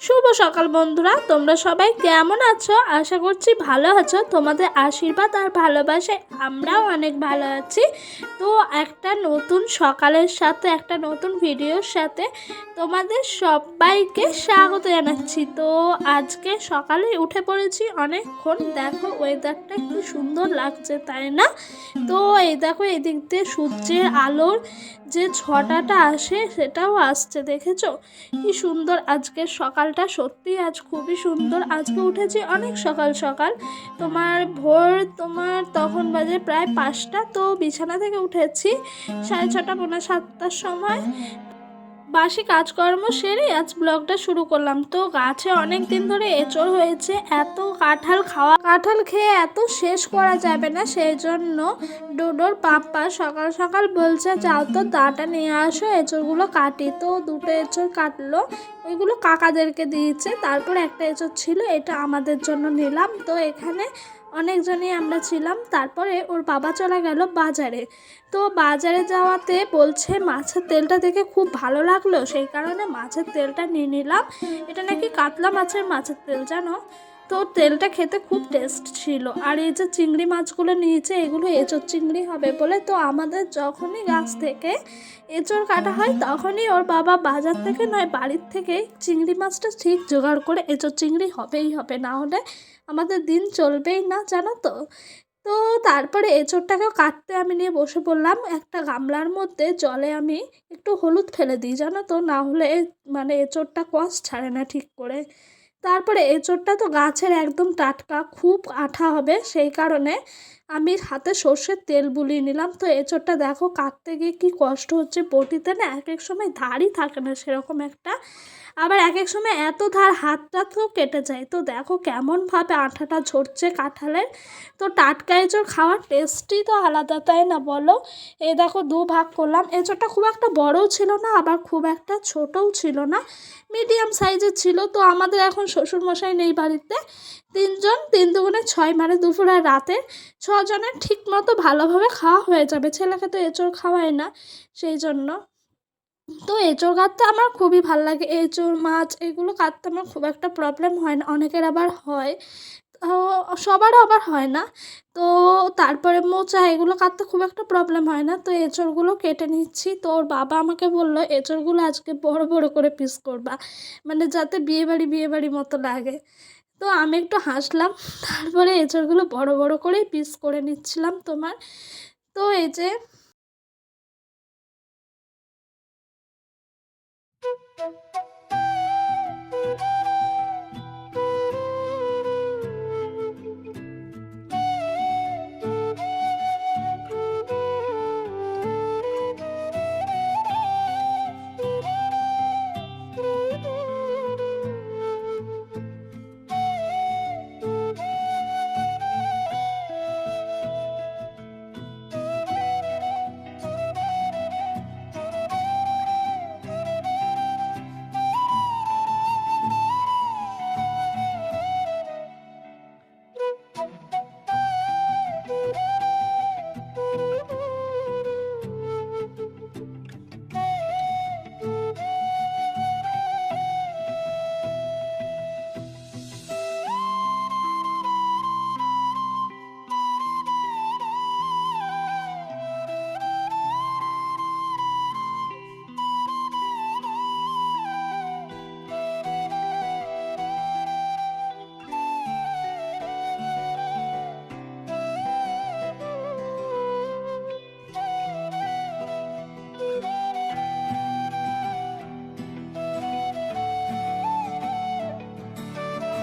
শুভ সকাল বন্ধুরা, তোমরা সবাই কেমন আছো? আশা করছি ভালো আছো। তোমাদের আশীর্বাদ আর ভালোবাসায় আমরাও অনেক ভালো আছি। তো একটা নতুন সকালের সাথে একটা নতুন ভিডিওর সাথে তোমাদের সবাইকে স্বাগত জানাচ্ছি। তো আজকে সকালে উঠে পড়েছি অনেকক্ষণ। দেখো ওয়েদারটা কি সুন্দর লাগছে, তাই না? তো এই দেখো এদিক দিয়ে সূর্যের আলোর যে ছটাটা আসে সেটাও আসছে, দেখেছো কি সুন্দর আজকের সকালটা। সত্যি আজ খুবই সুন্দর। আজকে উঠেছি অনেক সকাল সকাল, তোমার তখন বাজে প্রায় 5টা। তো বিছানা থেকে উঠেছি 6:30 পৌনে 7টার সময়। বাসি কাজকর্ম সেরে আজ ব্লগটা শুরু করলাম। তো গাছে অনেক দিন ধরে এঁচড় হয়েছে, এত কাঁঠাল খেয়ে এত শেষ করা যাবে না, সেই জন্য ডোডোর পাপ্পা সকাল সকাল বলছে যাও তো দাটা নিয়ে আসো, এঁচড়গুলো কাটি। তো 2টো এঁচড় কাটলো, ওইগুলো কাকাদেরকে দিয়েছে। তারপর একটা এঁচড় ছিল, এটা আমাদের জন্য নিলাম। তো এখানে অনেকজনই আমরা ছিলাম। তারপরে ওর বাবা চলে গেল বাজারে। তো বাজারে যাওয়াতে বলছে মাছের তেলটা দেখে খুব ভালো লাগলো, সেই কারণে মাছের তেলটা নিয়ে নিলাম। এটা নাকি কাতলা মাছের তেল, জানো তো তেলটা খেতে খুব টেস্ট ছিল। আর এই যে চিংড়ি মাছগুলো নিয়েছে, এগুলো এঁচড় চিংড়ি হবে বলে। তো আমাদের যখনই গাছ থেকে এঁচড় কাটা হয় তখনই ওর বাবা বাজার থেকে নয় বাড়ির থেকে চিংড়ি মাছটা ঠিক জোগাড় করে এঁচড় চিংড়ি হবেই হবে, না হলে আমাদের দিন চলবেই না, জানো তো। তো তারপরে এঁচড়টাকেও কাটতে আমি নিয়ে বসে পড়লাম। একটা গামলার মধ্যে জলে আমি একটু হলুদ ফেলে দিই, জানো তো, না হলে মানে এঁচড়টা কষ ছাড়ে না ঠিক করে। তারপরে এঁচড়টা তো গাছের একদম টাটকা, খুব আঠা হবে, সেই কারণে আমি হাতে সর্ষের তেল বুলিয়ে নিলাম। তো এঁচড়টা দেখো কাটতে গিয়ে কি কষ্ট হচ্ছে। বটিতে না এক এক সময় ধারই থাকে না সেরকম একটা, আবার এক এক সময় এত ধার হাতটা তো কেটে যায়। তো দেখো কেমনভাবে আঠাটা ঝরছে কাঁঠালের। তো টাটকা এঁচড় খাওয়ার টেস্টই তো আলাদা, তাই না বলো? এই দেখো 2 ভাগ করলাম। এঁচড়টা খুব একটা বড়ও ছিল না, আবার খুব একটা ছোটও ছিল না, মিডিয়াম সাইজের ছিল। তো আমাদের এখন শ্বশুরমশাই নেই বাড়িতে, 3জন, 3 দুগুণে 6, মানে দুপুর আর রাতে 6 জনের ঠিক মতো ভালোভাবে খাওয়া হয়ে যাবে। ছেলেকে তো এঁচড় খাওয়ায় না, সেই জন্য। তো এঁচড় কাটতে আমার খুবই ভালো লাগে। এঁচড় মাছ এগুলো কাটতে আমার খুব একটা প্রবলেম হয় না, অনেকের আবার হয়, তো সবারও আবার হয় না। তো তারপরে মোচা এগুলো কাটতে খুব একটা প্রবলেম হয় না। তো এঁচড়গুলো কেটে নিচ্ছি। তো ওর বাবা আমাকে বললো এঁচড়গুলো আজকে বড় বড় করে পিস করবা, মানে যাতে বিয়েবাড়ি মতো লাগে। তো আমি একটু হাসলাম। তারপরে এঁচড়গুলো বড় বড় করেই পিস করে নিচ্ছিলাম তোমার। তো এই যে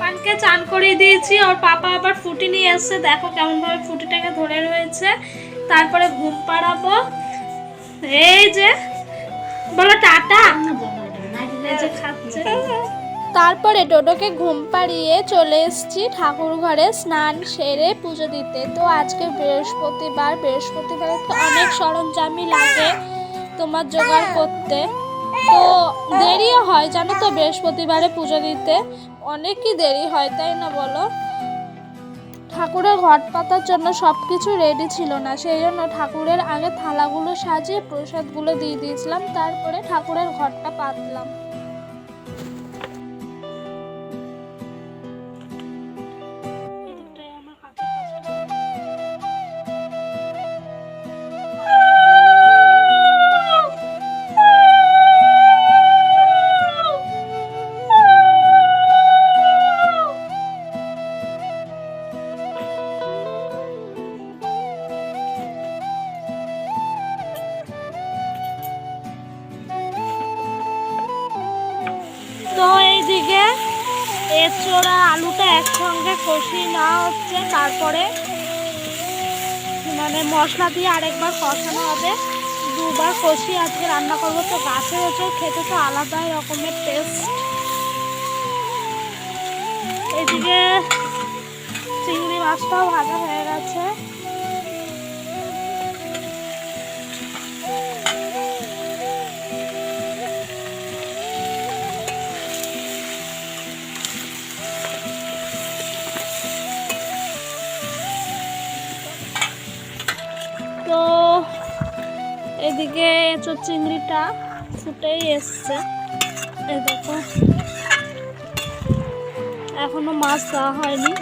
পানকে চান করিয়ে দিয়েছি। ওর পাপা আবার ফুটি নিয়ে এসছে, দেখো কেমন ভাবে ফুটিটাকে ধরে রয়েছে। তারপরে ঘুম পাড়াবো। এই যে বলো টাটা, এই যে খাচ্ছে। তারপরে ডোডোকে ঘুম পাড়িয়ে চলে এসেছি ঠাকুর ঘরে স্নান সেরে পুজো দিতে। তো আজকে বৃহস্পতিবারে তো অনেক সরঞ্জামই লাগে তোমার জোগাড় করতে। তো দেরিও হয় জানো তো, বৃহস্পতিবারে পুজো দিতে অনেকই দেরি হয়, তাই না বলো? ঠাকুরের ঘট পাতার জন্য সব কিছু রেডি ছিল না, সেই জন্য ঠাকুরের আগে থালাগুলো সাজিয়ে প্রসাদগুলো দিয়ে দিয়েছিলাম, তারপরে ঠাকুরের ঘরটা পাতলাম। এঁচোড়া আলুটা একসঙ্গে কষিয়ে নেওয়া হচ্ছে, তারপরে মানে মশলা দিয়ে আরেকবার কষানো হবে। দুবার কষিয়ে আজকে রান্না করবো। তো গাছের এঁচোড় খেতে তো আলাদাই রকমের টেস্ট। এদিকে চিংড়ি মাছটাও ভাজা হয়ে গেছে। তো এদিকে এঁচোড় চিংড়িটা ফুটেই এসছে, এই দেখো এখনো মাছ দেওয়া হয়নি।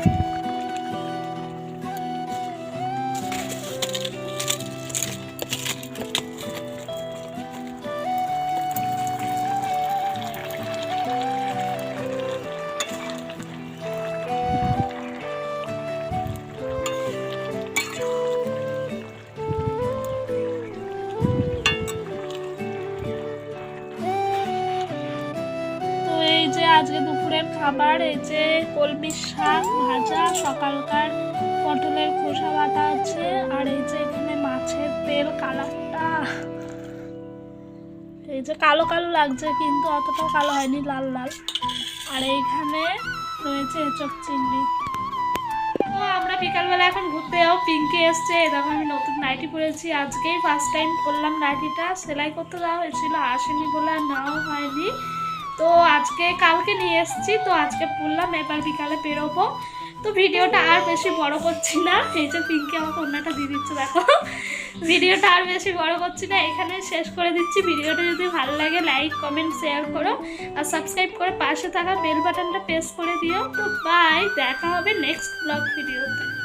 আজকে দুপুরের খাবার এই যে কলমি শাক ভাজা, সকালকার পটলের খোসা বাটা আছে, আর এই যে এখানে মাছের তেল কালারটা এই যে কালো কালো লাগছে, কিন্তু অতটাও কালো হয়নি, লাল লাল। আর এইখানে রয়েছে এঁচোড় চিংড়ি। তো আমরা বিকালবেলা এখন ঘুরতে যাবো। পিঙ্কি এসছে, এরকম আমি নতুন নাইটি পরেছি, আজকেই ফার্স্ট টাইম করলাম নাইটিটা। সেলাই করতে দেওয়া হয়েছিল, আসেনি বলে আর নেওয়া হয়নি। তো আজকে কালকে নিয়ে এসেছি, তো আজকে পরলাম, এবার বিকালে বেরোবো। তো ভিডিওটা আর বেশি বড় করছি না। এই যে পিঙ্কি আমাকে অন্যটা দিয়ে দিচ্ছে, দেখো। ভিডিওটা আর বেশি বড় করছি না, এখানে শেষ করে দিচ্ছি। ভিডিওটা যদি ভালো লাগে লাইক কমেন্ট শেয়ার করো, আর সাবস্ক্রাইব করে পাশে থাকা বেল বাটনটা প্রেস করে দিও। তো বাই, দেখা হবে নেক্সট ব্লগ ভিডিওতে।